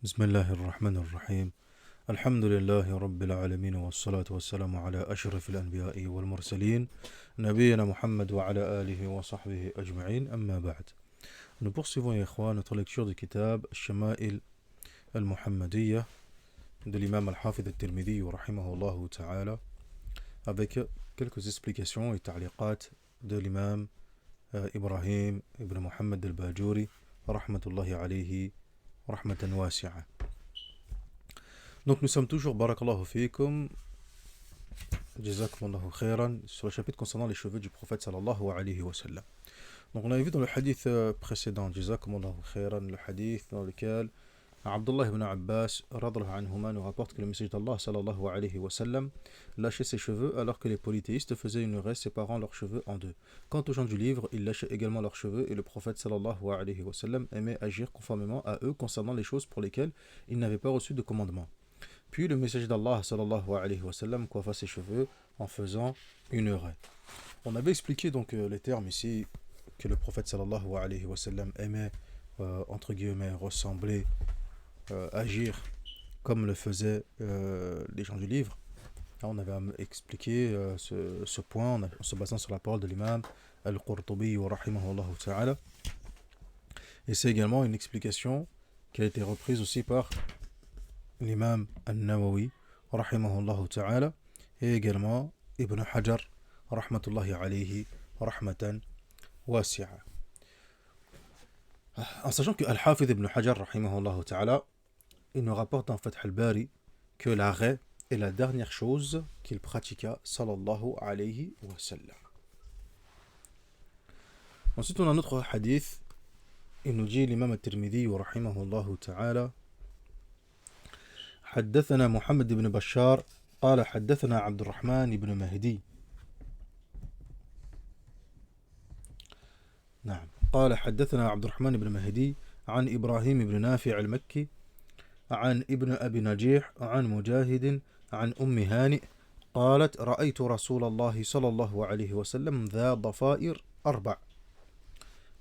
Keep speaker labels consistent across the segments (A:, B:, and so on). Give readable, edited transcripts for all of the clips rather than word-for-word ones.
A: بسم الله الرحمن الرحيم. الحمد لله رب العالمين والصلاة والسلام على أشرف الأنبياء والمرسلين نبينا محمد وعلى آله وصحبه أجمعين أما بعد. Nous poursuivons, ya ikhwan, notre lecture du kitab Shama'il al-Muhammadiyya de l'imam al-Hafid al-Tirmidhi rahimahullah ta'ala avec quelques explications et ta'liqat de l'imam Ibrahim ibn Muhammad al-Bajuri rahmatullahi alayhi rahmatan wasi'a. Donc nous sommes toujours, barakallahu fikum, jazakumullahu khairan, sur le chapitre concernant les cheveux du prophète sallallahu alayhi wa sallam. Donc on avait vu dans le hadith précédent, jazakumullahu khairan, le hadith dans lequel Abdullah ibn Abbas radhiyallahu anhuma nous rapporte que le messager d'Allah sallallahu alayhi wa sallam lâchait ses cheveux alors que les polythéistes faisaient une raie séparant leurs cheveux en deux. Quant aux gens du livre, ils lâchaient également leurs cheveux et le prophète sallallahu alayhi wa sallam aimait agir conformément à eux concernant les choses pour lesquelles il n'avait pas reçu de commandement. Puis le messager d'Allah sallallahu alayhi wa sallam coiffa ses cheveux en faisant une raie. On avait expliqué donc les termes ici que le prophète sallallahu alayhi wa sallam aimait entre guillemets ressembler, agir comme le faisaient les gens du livre. Là, on avait expliqué ce point en se basant sur la parole de l'imam Al-Qurtubi rahimahullah ta'ala. Et c'est également une explication qui a été reprise aussi par l'imam An-Nawawi rahimahullah ta'ala et également Ibn Hajar rahmatullahi alayhi rahmatan wasi'a. En sachant que Al-Hafid ibn Hajar rahimahullah ta'ala, il nous rapporte en Fath al-Bari que la raie est la dernière chose qu'il pratiqua sallallahu alayhi wa sallam. Ensuite on a un autre hadith. Il nous dit l'imam al-Tirmidhi rahimahullah ta'ala: حدثنا محمد بن بشار قال حدثنا عبد الرحمن بن مهدي نعم قال حدثنا عبد الرحمن بن مهدي عن إبراهيم بن نافع المكي عن ابن أبي نجيح عن مجاهد عن أم هانئ قالت رأيت رسول الله صلى الله عليه وسلم ذا ضفائر أربع.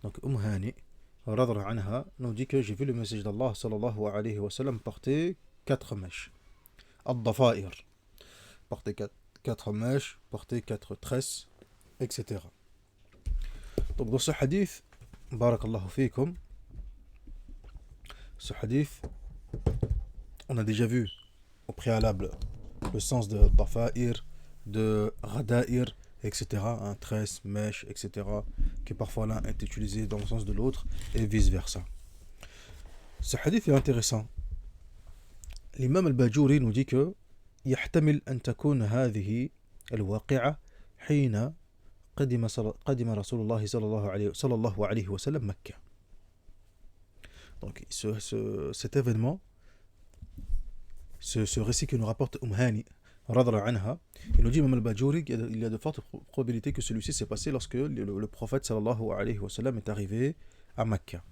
A: Donc Hani radhiyallahu anha nous dit que j'ai vu le message d'Allah sallallahu alayhi wa sallam porter 4 mèches. Ad-Dafair, porter 4 mèches, porter 4 tresses, etc. Donc dans ce hadith, barakallahu fikum, ce hadith, on a déjà vu au préalable le sens de Dafair, de Ghadair, etc. Un tresse, mèche, etc. qui parfois l'un est utilisé dans le sens de l'autre et vice versa. Ce hadith est intéressant. L'imam al-Bajuri nous dit que يحتمل أن تكون هذه الواقعة حين قدم رسول الله صلى الله عليه وسلم مكة. Donc cet événement, ce récit que nous rapporte Hani radhiyallahu anha, il nous dit Imam al-Bajuri qu'il y a de fortes probabilités que celui-ci s'est passé lorsque le prophète sallallahu alayhi wa sallam est arrivé à Mecca.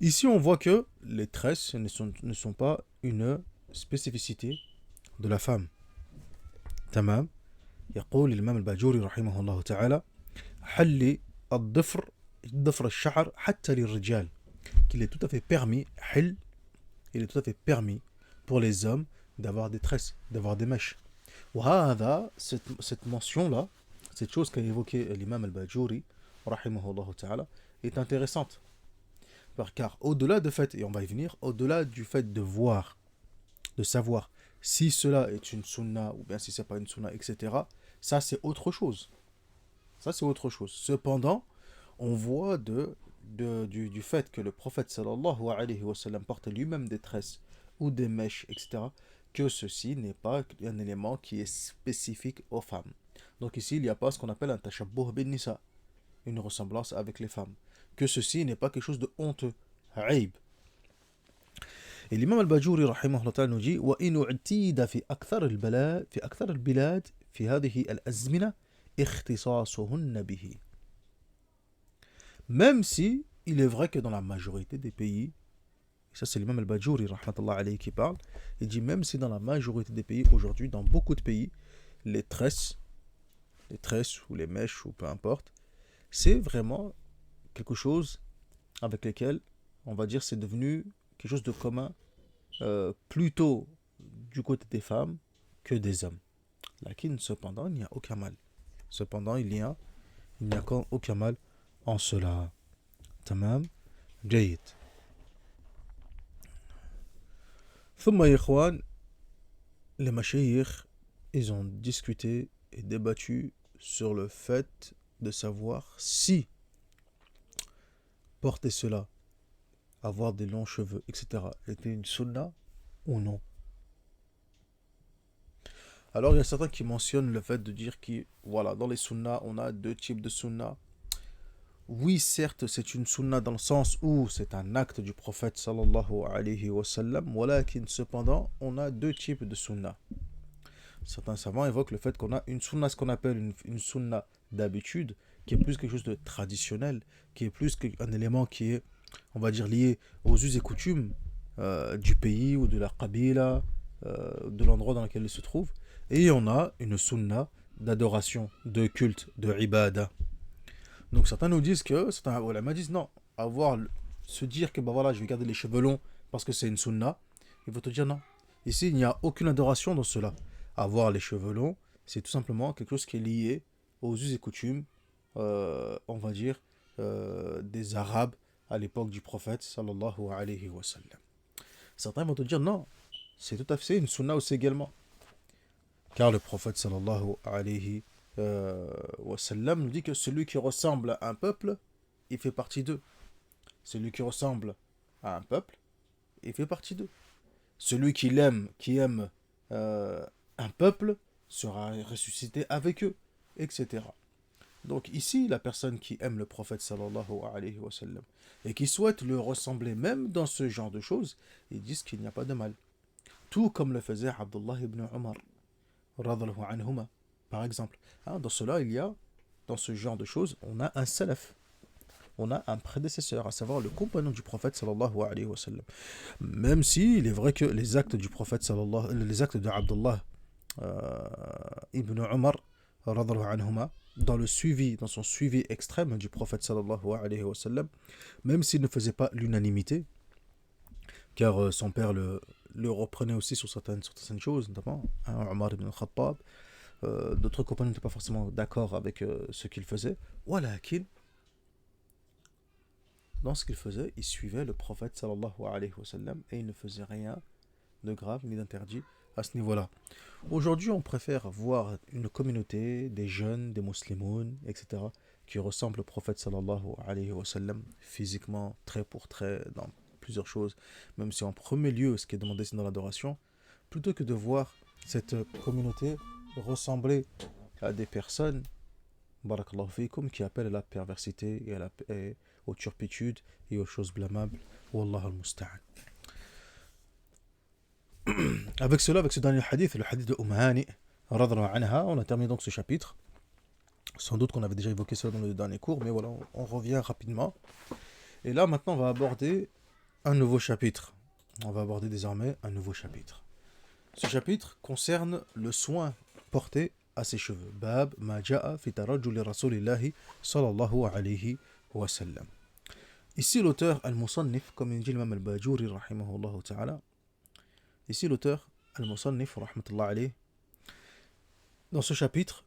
A: Ici on voit que les tresses ne sont pas une spécificité de la femme. Tamam. يقول الإمام الباجوري رحمه الله تعالى حل الضفر الشعر حتى للرجال, qu'il est tout à fait permis, il est tout à fait permis pour les hommes d'avoir des tresses, d'avoir des mèches. وهذا, cette mention-là, cette chose qu'a évoqué l'imam al-Bajuri rahimahullah ta'ala, est intéressante. Car au-delà de fait, et on va y venir, au-delà du fait de voir, de savoir si cela est une sunna ou bien si c'est pas une sunna, etc., ça c'est autre chose. Ça c'est autre chose. Cependant, on voit du fait que le prophète sallallahu alayhi wa sallam porte lui-même des tresses ou des mèches, etc., que ceci n'est pas un élément qui est spécifique aux femmes. Donc ici, il n'y a pas ce qu'on appelle un tashabbuh bin nisa, une ressemblance avec les femmes. Que ceci n'est pas quelque chose de honteux, aïb. Et l'imam al-Bajuri rahimahullah ta'ala nous dit وَإِنُ اعْتِيدَ في أكثر البلاد في هذه الأزمنة اختصاصهن به. Même si il est vrai que dans la majorité des pays, et ça c'est l'imam al-Bajuri rahmatullah alayhi qui parle, il dit même si dans la majorité des pays aujourd'hui, dans beaucoup de pays, les tresses ou les mèches ou peu importe, c'est vraiment quelque chose avec lequel on va dire c'est devenu quelque chose de commun plutôt du côté des femmes que des hommes. Lakin, cependant, il n'y a aucun mal. Cependant, il n'y a aucun mal en cela. Tamam, جيد. ثم يا إخوان, les mashayikh, ils ont discuté et débattu sur le fait de savoir si porter cela, avoir des longs cheveux, etc., était une sunna ou non. Alors il y a certains qui mentionnent le fait de dire que, voilà, dans les sunnas, on a deux types de sunnas. Oui, certes, c'est une sunna dans le sens où c'est un acte du prophète sallallahu alayhi wa sallam, walakin cependant, on a deux types de sunna. Certains savants évoquent le fait qu'on a une sunna, ce qu'on appelle une sunna d'habitude, qui est plus quelque chose de traditionnel, qui est plus qu'un élément qui est, on va dire, lié aux us et coutumes du pays ou de la qabila, de l'endroit dans lequel il se trouve. Et on a une sunna d'adoration, de culte, de ibada. Donc certains nous disent que, certains ulama disent non, se dire que bah voilà, je vais garder les cheveux longs parce que c'est une sunna, il faut te dire non. Ici, il n'y a aucune adoration dans cela. Avoir les cheveux longs, c'est tout simplement quelque chose qui est lié aux us et coutumes, on va dire, des Arabes à l'époque du prophète sallallahu alayhi wa sallam. Certains vont te dire non, c'est tout à fait une sunna aussi également. Car le prophète sallallahu alayhi wa sallam nous dit que celui qui ressemble à un peuple, il fait partie d'eux. Celui qui ressemble à un peuple, il fait partie d'eux. Celui qui aime un peuple, sera ressuscité avec eux, etc. Donc ici, la personne qui aime le prophète sallallahu alayhi wa sallam et qui souhaite le ressembler même dans ce genre de choses, ils disent qu'il n'y a pas de mal. Tout comme le faisait Abdullah ibn Umar, radallahu anhuma, par exemple. Dans cela, dans ce genre de choses, on a un salaf. On a un prédécesseur, à savoir le compagnon du prophète sallallahu alayhi wa sallam. Même si il est vrai que les actes du prophète les actes de Abdullah ibn Umar, radallahu anhuma, dans son suivi extrême du prophète sallallahu alayhi wa sallam, même s'il ne faisait pas l'unanimité, car son père le reprenait aussi sur certaines choses, notamment Omar ibn Khattab, d'autres compagnons n'étaient pas forcément d'accord avec ce qu'il faisait, walakin, dans ce qu'il faisait, il suivait le prophète sallallahu alayhi wa sallam et il ne faisait rien de grave ni d'interdit à ce niveau-là. Aujourd'hui, on préfère voir une communauté, des jeunes, des musulmans, etc., qui ressemblent au prophète sallallahu alayhi wa sallam, physiquement, trait pour trait, dans plusieurs choses, même si en premier lieu, ce qui est demandé, c'est dans l'adoration, plutôt que de voir cette communauté ressembler à des personnes, barakallahu fikum, qui appellent à la perversité et aux turpitudes et aux choses blâmables. Wallahu al-musta'an. Avec ce dernier hadith, le hadith de Hani, radhiyallahu anha, on a terminé donc ce chapitre. Sans doute qu'on avait déjà évoqué cela dans le dernier cours, mais voilà, on revient rapidement. Et là, maintenant, on va aborder un nouveau chapitre. On va aborder désormais un nouveau chapitre. Ce chapitre concerne le soin porté à ses cheveux. Bab ma ja'a fi tarajjuli rasulillahi sallallahu alayhi wa sallam. Ici, l'auteur al-Musannif, comme il dit l'imam al-Bajuri, rahimahullah ta'ala, ici, l'auteur al-Musannif, rahmatullah alayhi, dans ce chapitre,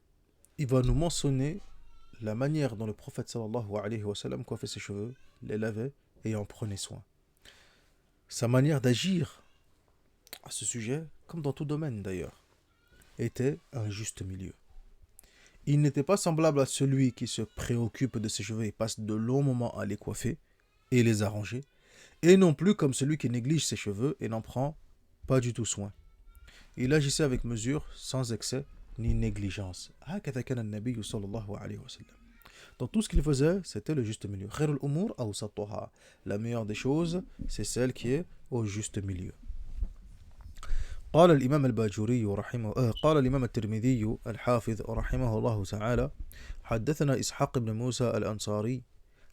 A: il va nous mentionner la manière dont le prophète sallallahu alayhi wa sallam coiffait ses cheveux, les lavait et en prenait soin. Sa manière d'agir à ce sujet, comme dans tout domaine d'ailleurs, était un juste milieu. Il n'était pas semblable à celui qui se préoccupe de ses cheveux et passe de longs moments à les coiffer et les arranger, et non plus comme celui qui néglige ses cheveux et n'en prend pas du tout soin. Il agissait avec mesure, sans excès ni négligence. Dans tout ce qu'il faisait, c'était le juste milieu. La meilleure des choses, c'est celle qui est au juste milieu. قال الإمام الباجوري قال الإمام الترمذي الحافظ رحمه الله تعالى حدثنا إسحاق بن موسى الأنصاري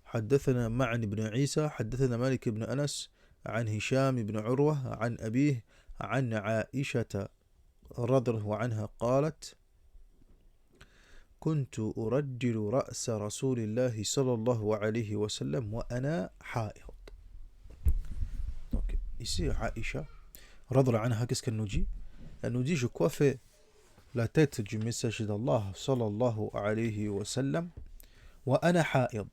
A: حدثنا معن بن عيسى حدثنا مالك بن أنس عن هشام بن عروة عن أبيه عن عائشة رضي الله عنها قالت كنت أرجل رأس رسول الله صلى الله عليه وسلم وأنا حائض. Donc, ici Aïcha, radhiyallahu anha, qu'est-ce qu'elle nous dit? Elle nous dit, je coiffais la tête du messager d'Allah, sallallahu alayhi wa sallam, wa ana ha'id,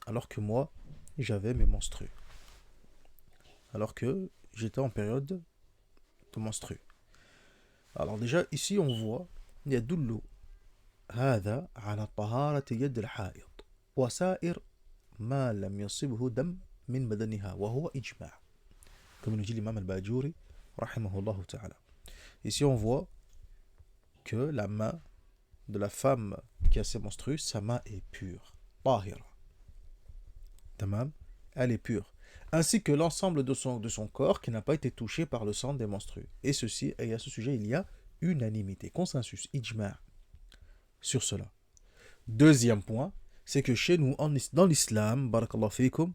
A: alors que moi, j'avais mes menstrues. Alors que j'étais en période de menstrues. Alors déjà, ici, on voit, يدل هذا على طهارة يد الحائض وسائر ما لم يصبه دم من بدنها وهو إجماع. Comme nous dit l'imam al-Bajuri, rahimahullah ta'ala. Ici, on voit que la main de la femme qui a ses menstrues, sa main est pure. Tahira. Tamam, elle est pure. Ainsi que l'ensemble de son corps qui n'a pas été touché par le sang des menstrues. Et à ce sujet, il y a unanimité, consensus, ijma' sur cela. Deuxième point, c'est que chez nous, dans l'islam, barakallahu fikum,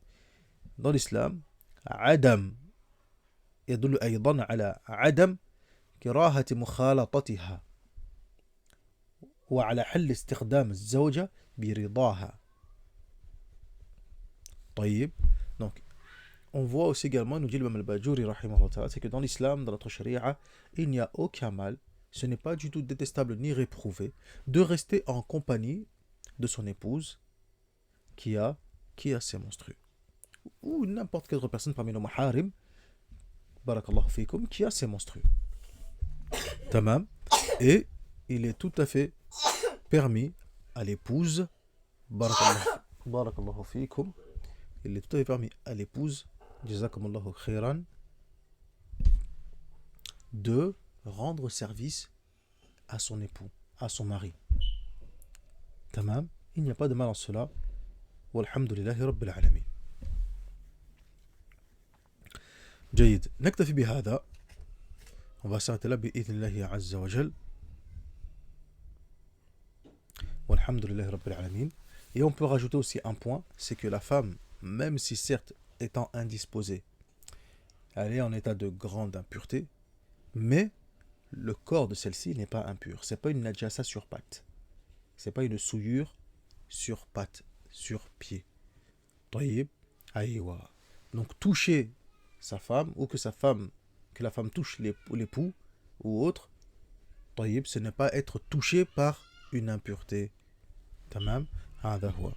A: dans l'islam, adam يدل أيضا على عدم كراهة مخالطتها وعلى حل استخدام الزوجة برضاها. طيب. Donc, on voit aussi également, nous dit l'imam al-Bajuri, c'est que dans l'islam, dans notre sharia, il n'y a aucun mal, ce n'est pas du tout détestable ni réprouvé, de rester en compagnie de son épouse qui a ses menstrues. Ou n'importe quelle autre personne parmi nos maharim, barakallahu fikum, qui a ses menstrues. Tamam. Et il est tout à fait permis à l'épouse, barakallahu fikum, il est tout à fait permis à l'épouse, jazakumullahu khairan, de rendre service à son époux, à son mari. Tamam. Il n'y a pas de mal en cela. Walhamdulillahi rabbil alamin. جيد. نكتفي بهذا. On va s'arrêter là بإذن الله عز وجل. Walhamdulillahi rabbil alamin. Et on peut rajouter aussi un point, c'est que la femme, même si certes étant indisposée, elle est en état de grande impureté, mais le corps de celle-ci n'est pas impur. C'est pas une najasa sur patte. C'est pas une souillure sur patte, sur pied. Taïb, aïwa. Donc toucher sa femme, ou que la femme touche l'époux ou autre, taïb, ce n'est pas être touché par une impureté. Tamam, هذا هو.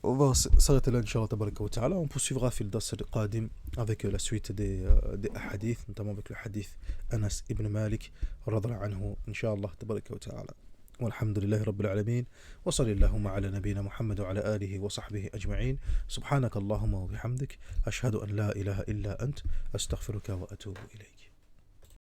A: On va s'arrêter là, Inch'Allah tabaraka wa ta'ala. On poursuivra fil dars al-qadim avec la suite des hadiths, notamment avec le hadith Anas ibn Malik radhiyallahu anhu, Inch'Allah tabaraka wa ta'ala. والحمد لله رب العالمين وصلى اللهم على نبينا محمد وعلى آله وصحبه أجمعين. سبحانك اللهم وبحمدك أشهد أن لا إله إلا أنت أستغفرك وأتوب إليك.